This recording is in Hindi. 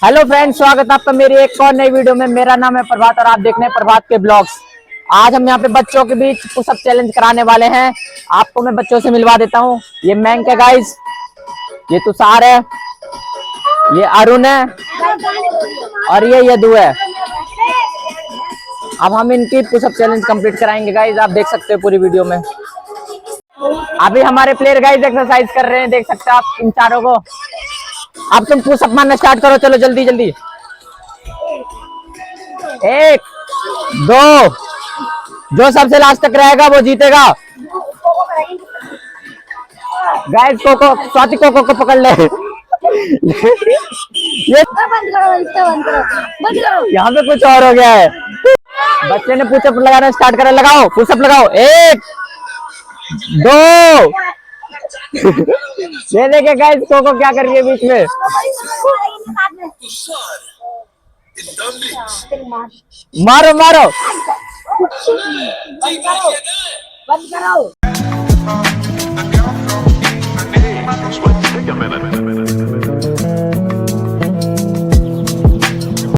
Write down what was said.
हेलो फ्रेंड्स, स्वागत है आपका मेरी एक और नई वीडियो में। मेरा नाम है प्रभात और आप देख रहे हैं प्रभात के ब्लॉग्स। आज हम यहाँ पे बच्चों के बीच पुशअप चैलेंज कराने वाले हैं। आपको मैं बच्चों से मिलवा देता हूँ। ये मैंक है गाइस, ये तुषार है, ये अरुण है और ये यदु है। अब हम इनकी पुशअप चैलेंज कंप्लीट कराएंगे गाइस, आप देख सकते हो पूरी वीडियो में। अभी हमारे प्लेयर गाइस एक्सरसाइज कर रहे हैं, देख सकते हो आप इन चारों को। अब तुम पुशअप मारना स्टार्ट करो, चलो जल्दी जल्दी। 1 2, जो सबसे लास्ट तक रहेगा वो जीतेगा। गाइस कोको, स्वाति कोको को पकड़ ले। ये यहाँ पे कुछ और हो गया है। बच्चे ने पुशअप लगाना स्टार्ट करा, लगाओ पुशअप लगाओ। 1 2। ये देखिए गाइस कोको क्या कर रही है बीच में। मारो मारो। बंद करो।